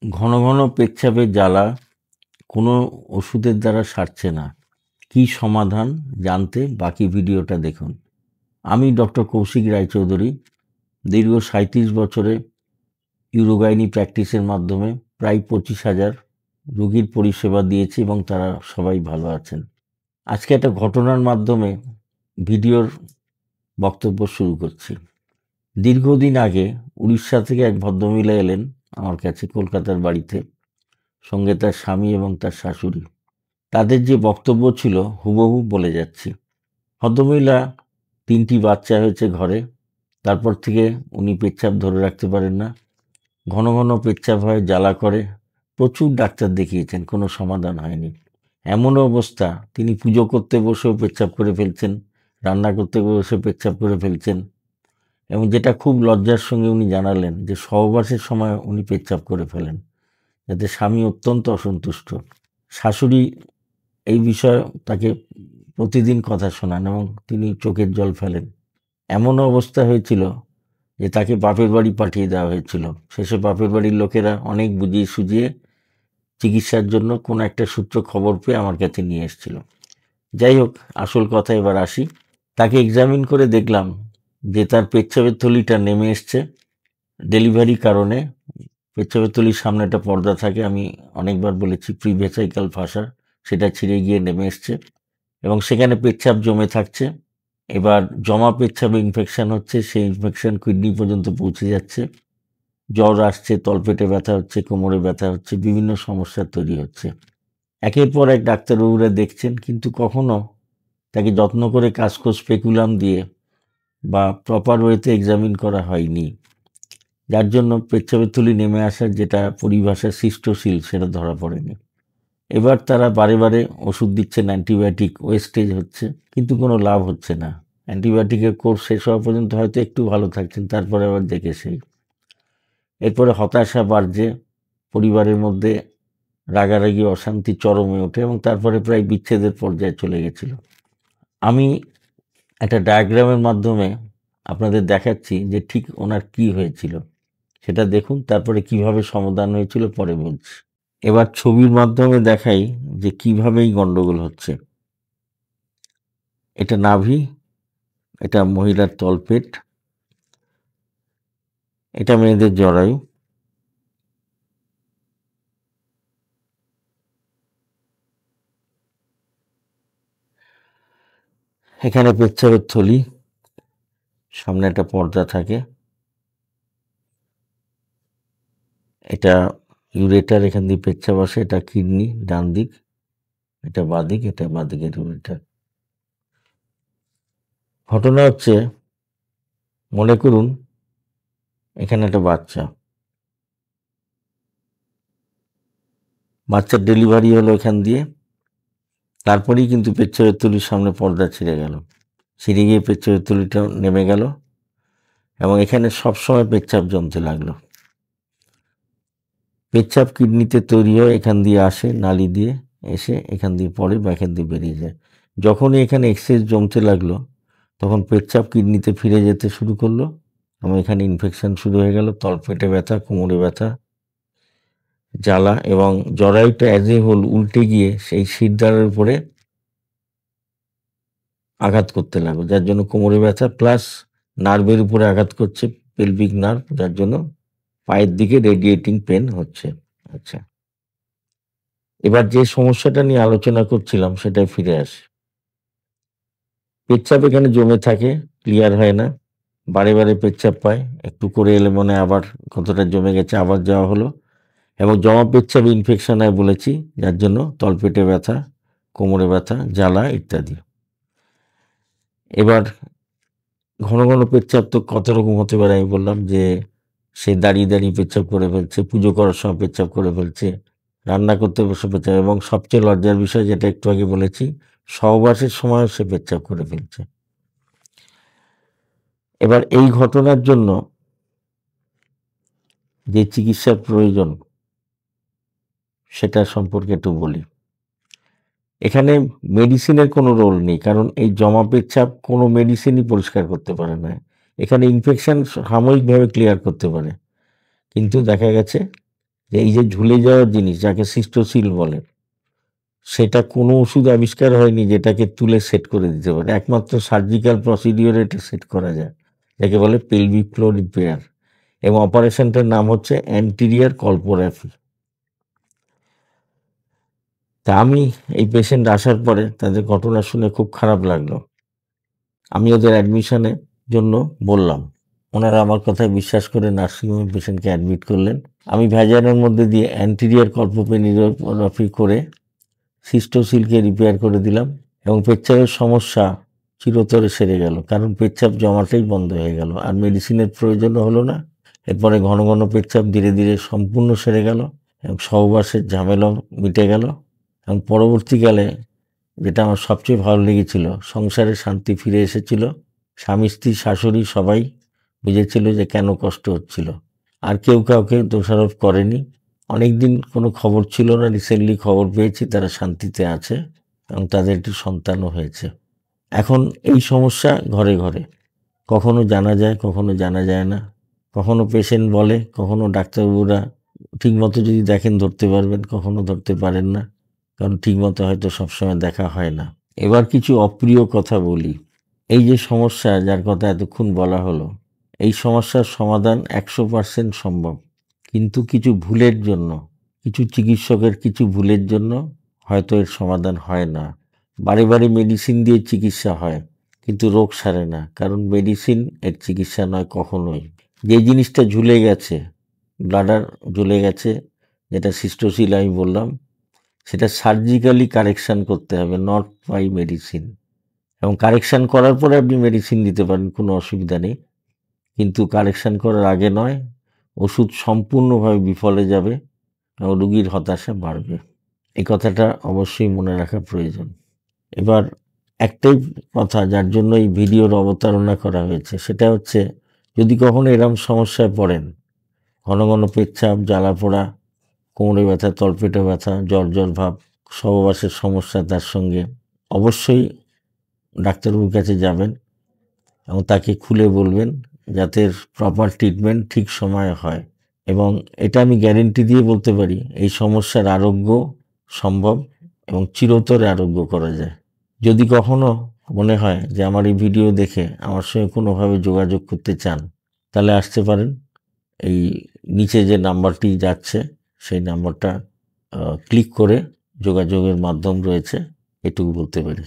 ঘন ঘন পেচ্ছাপের জ্বালা কোনো ওষুধের দ্বারা সারছে না। কি সমাধান জানতে বাকি ভিডিওটা দেখুন। আমি ডক্টর কৌশিক রায়চৌধুরী। দীর্ঘ ৩৭ বছরে ইউরোগাইনি প্র্যাকটিসের মাধ্যমে প্রায় ২৫,০০০ রোগীর পরিষেবা দিয়েছি এবং তারা সবাই ভালো আছেন। আজকে একটা ঘটনার মাধ্যমে ভিডিওর বক্তব্য শুরু করছি। দীর্ঘদিন আগে উড়িষ্যা থেকে এক ভদ্রমহিলা এলেন আমার কাছে কলকাতার বাড়িতে, সঙ্গে তার স্বামী এবং তার শাশুড়ি। তাদের যে বক্তব্য ছিল হুবহু বলে যাচ্ছি। ভদ্রমহিলা ৩টি বাচ্চা হয়েছে ঘরে, তারপর থেকে উনি পেচ্ছাপ ধরে রাখতে পারেন না, ঘন ঘন পেচ্ছাপ হয়, জ্বালা করে, প্রচুর ডাক্তার দেখিয়েছেন, কোনো সমাধান হয়নি। এমন অবস্থা তিনি পুজো করতে বসেও পেচ্ছাপ করে ফেলছেন, রান্না করতে বসে পেচ্ছাপ করে ফেলছেন, এবং যেটা খুব লজ্জার সঙ্গে উনি জানালেন যে সহবাসের সময় উনি পেচ্ছাপ করে ফেলেন, যাতে স্বামী অত্যন্ত অসন্তুষ্ট। শাশুড়ি এই বিষয়ে তাকে প্রতিদিন কথা শোনান এবং তিনি চোখের জল ফেলেন। এমন অবস্থা হয়েছিল যে তাকে বাপের বাড়ি পাঠিয়ে দেওয়া হয়েছিল। শেষে বাপের বাড়ির লোকেরা অনেক বুঝিয়ে সুঝিয়ে চিকিৎসার জন্য কোনো একটা সূত্র খবর পেয়ে আমার কাছে নিয়ে এসেছিল। যাই হোক, আসল কথা এবার আসি। তাকে এক্সামিন করে দেখলাম যে তার পেচ্ছাপের থলিটা নেমে এসছে। ডেলিভারি কারণে পেচ্ছাপের থলির সামনে একটা পর্দা থাকে, আমি অনেকবার বলেছি প্রিভেসাইকাল ফাসা, সেটা ছিঁড়ে গিয়ে নেমে এসছে এবং সেখানে পেচ্ছাপ জমে থাকছে। এবার জমা পেচ্ছাপে ইনফেকশন হচ্ছে, সেই ইনফেকশন কিডনি পর্যন্ত পৌঁছে যাচ্ছে। জ্বর আসছে, তলপেটে ব্যথা হচ্ছে, কোমরে ব্যথা হচ্ছে, বিভিন্ন সমস্যা তৈরি হচ্ছে। একের পর এক ডাক্তারবাবুরা দেখছেন, কিন্তু কখনো তাকে যত্ন করে কাসকো স্পেকুলাম দিয়ে বা প্রপার ওয়েতে এক্সামিন করা হয়নি, যার জন্য পেচ্ছাপের থলি নেমে আসার যেটা পরিভাষা সিস্টোসিল, সেটা ধরা পড়েনি। এবার তারা বারে বারে ওষুধ দিচ্ছেন, অ্যান্টিবায়োটিক, ওয়েস্টেজ হচ্ছে, কিন্তু কোনো লাভ হচ্ছে না। অ্যান্টিবায়োটিকের কোর্স শেষ হওয়া পর্যন্ত হয়তো একটু ভালো থাকছেন, তারপরে আবার দেখে সেই। এরপরে হতাশা বাড়ছে, পরিবারের মধ্যে রাগারাগি, অশান্তি চরমে ওঠে এবং তারপরে প্রায় বিচ্ছেদের পর্যায়ে চলে গেছিল। আমি একটা ডায়াগ্রামের মাধ্যমে আপনাদের দেখাচ্ছি যে ঠিক ওনার কি হয়েছিল, সেটা দেখুন, তারপরে কিভাবে সমাধান হয়েছিল পরে বলছি। এবার ছবির মাধ্যমে দেখাই যে কিভাবে এই গন্ডগোল হচ্ছে। এটা নাভি, এটা মহিলার তলপেট, এটা মেয়েদের জরায়ু, এখানে পেচ্ছাপের থলি, সামনে একটা পর্দা থাকে, এটা ইউরেটার, এখান দিয়ে পেচ্ছাপ আসে, এটা কিডনি ডান দিক, এটা বাদিক, এটা বাদিকের ইউরেটার। ঘটনা হচ্ছে, মনে করুন এখানে একটা বাচ্চার ডেলিভারি হলো এখান দিয়ে, তারপরেই কিন্তু পেচ্ছাপের থলির সামনে পর্দা ছিঁড়ে গেল, ছিঁড়ে গিয়ে পেচ্ছাপের থলিটা নেমে গেল এবং এখানে সবসময় পেচ্ছাপ জমতে লাগলো। পেচ্ছাপ কিডনিতে তৈরি হয়, এখান দিয়ে আসে, নালি দিয়ে এসে এখান দিয়ে পড়ে বা এখান দিয়ে বেরিয়ে যায়। যখনই এখানে এক্সেস জমতে লাগলো, তখন পেচ্ছাপ কিডনিতে ফিরে যেতে শুরু করলো এবং এখানে ইনফেকশন শুরু হয়ে গেল, তলপেটে ব্যথা, কোমরে ব্যথা, জ্বালা, এবং জরায়ুটা অ্যাজ এ হোল উল্টে গিয়ে সেই শিরদাঁড়ের উপরে আঘাত করতে লাগলো, যার জন্য কোমরে ব্যথা প্লাস নার্ভের উপরে আঘাত করছে, পেলভিক নার্ভ, যার জন্য পায়ের দিকে রেডিয়েটিং পেন হচ্ছে। আচ্ছা, এবার যে সমস্যাটা নিয়ে আলোচনা করছিলাম সেটাই ফিরে আসে। পেচ্ছাপ এখানে জমে থাকে, ক্লিয়ার হয় না, বারে বারে পেচ্ছাপ পায়, একটু করে এলে মনে আবার কতটা জমে গেছে, আবার যাওয়া হলো, এবং জমা পেচ্ছাপে ইনফেকশন হয় বলেছি, যার জন্য তলপেটে ব্যথা, কোমরে ব্যথা, জ্বালা ইত্যাদি। এবার ঘন ঘন পেচ্ছাপ তো কত রকম হতে পারে, আমি বললাম যে সে দাঁড়িয়ে দাঁড়িয়ে পেচ্ছাপ করে ফেলছে, পুজো করার সময় পেচ্ছাপ করে ফেলছে, রান্না করতে বসে পেচ্ছাপ, এবং সবচেয়ে লজ্জার বিষয় যেটা একটু আগে বলেছি, সহবাসের সময় সে পেচ্ছাপ করে ফেলছে। এবার এই ঘটনার জন্য যে চিকিৎসার প্রয়োজন সেটা সম্পর্কে একটু বলি। এখানে মেডিসিনের কোনো রোল নেই, কারণ এই জমা পেচ্ছাপ কোনো মেডিসিনই পরিষ্কার করতে পারে না। এখানে ইনফেকশন সাময়িকভাবে ক্লিয়ার করতে পারে, কিন্তু দেখা গেছে যে এই যে ঝুলে যাওয়ার জিনিস যাকে সিস্টোসিল বলে, সেটা কোনো ওষুধ আবিষ্কার হয়নি যেটাকে তুলে সেট করে দিতে পারে। একমাত্র সার্জিক্যাল প্রসিডিওরে এটা সেট করা যায়, যাকে বলে পেলভিক ফ্লোর রিপেয়ার, এবং অপারেশনটার নাম হচ্ছে অ্যান্টিরিয়ার কল্পোগ্রাফি। তা আমি এই পেশেন্ট আসার পরে তাদের ঘটনা শুনে খুব খারাপ লাগলো। আমি ওদের অ্যাডমিশনের জন্য বললাম, ওনারা আমার কথায় বিশ্বাস করে নার্সিংহোমে পেশেন্টকে অ্যাডমিট করলেন। আমি ভ্যাজাইনার মধ্যে দিয়ে অ্যান্টিরিয়ার কল্পোপেনিগ্রাফি করে সিস্টোসিলকে রিপেয়ার করে দিলাম, এবং পেচ্ছাপের সমস্যা চিরতরে সেরে গেল, কারণ পেচ্ছাপ জমাটাই বন্ধ হয়ে গেল, আর মেডিসিনের প্রয়োজনও হলো না। এরপরে ঘন ঘন পেচ্ছাপ ধীরে ধীরে সম্পূর্ণ সেরে গেল, এবং সহবাসের ঝামেলাও মিটে গেল। এবং পরবর্তীকালে যেটা আমার সবচেয়ে ভালো লেগেছিল, সংসারে শান্তি ফিরে এসেছিল। স্বামী স্ত্রী শাশুড়ি সবাই বুঝেছিল যে কেন কষ্ট হচ্ছিল, আর কেউ কাউকে দোষারোপ করেনি। অনেকদিন কোনো খবর ছিল না, রিসেন্টলি খবর পেয়েছি তারা শান্তিতে আছে এবং তাদের একটি সন্তানও হয়েছে। এখন এই সমস্যা ঘরে ঘরে, কখনো জানা যায় কখনো জানা যায় না, কখনো পেশেন্ট বলে, কখনো ডাক্তারবাবুরা ঠিকমতো যদি দেখেন ধরতে পারবেন, কখনো ধরতে পারেন না, কারণ ঠিকমতো হয়তো সবসময় দেখা হয় না। এবার কিছু অপ্রিয় কথা বলি। এই যে সমস্যা যার কথা এতক্ষণ বলা হলো, এই সমস্যার সমাধান 100% সম্ভব, কিন্তু কিছু ভুলের জন্য, কিছু চিকিৎসকের কিছু ভুলের জন্য হয়তো এর সমাধান হয় না। বারে বারে মেডিসিন দিয়ে চিকিৎসা হয়, কিন্তু রোগ সারে না, কারণ মেডিসিন এর চিকিৎসা নয় কখনোই। যে জিনিসটা ঝুলে গেছে, ব্লাডার ঝুলে গেছে, যেটা সিস্টোসিল আমি বললাম, সেটা সার্জিক্যালি কারেকশান করতে হবে, নট বাই মেডিসিন। এবং কারেকশান করার পরে আপনি মেডিসিন দিতে পারেন, কোনো অসুবিধা নেই, কিন্তু কারেকশান করার আগে নয়। ওষুধ সম্পূর্ণভাবে বিফলে যাবে এবং রুগীর হতাশা বাড়বে। এই কথাটা অবশ্যই মনে রাখা প্রয়োজন। এবার একটাই কথা যার জন্য এই ভিডিওর অবতারণা করা হয়েছে, সেটা হচ্ছে যদি কখনো এরম সমস্যায় পড়েন, ঘন ঘন পেচ্ছাপ, জ্বালা পোড়া, কোমরে ব্যথা, তলপেটে ব্যথা, জ্বর জ্বর ভাব, সহবাসের সমস্যা তার সঙ্গে, অবশ্যই ডাক্তারবাবুর কাছে যাবেন এবং তাকে খুলে বলবেন, যাতে প্রপার ট্রিটমেন্ট ঠিক সময়ে হয়। এবং এটা আমি গ্যারেন্টি দিয়ে বলতে পারি, এই সমস্যার আরোগ্য সম্ভব এবং চিরতরে আরোগ্য করা যায়। যদি কখনো মনে হয় যে আমার এই ভিডিও দেখে আমার সঙ্গে কোনোভাবে যোগাযোগ করতে চান, তাহলে আসতে পারেন। এই নিচে যে নাম্বারটি যাচ্ছে সেই নাম্বারটা ক্লিক করে যোগাযোগের মাধ্যম রয়েছে, এটুকু বলতে পারি।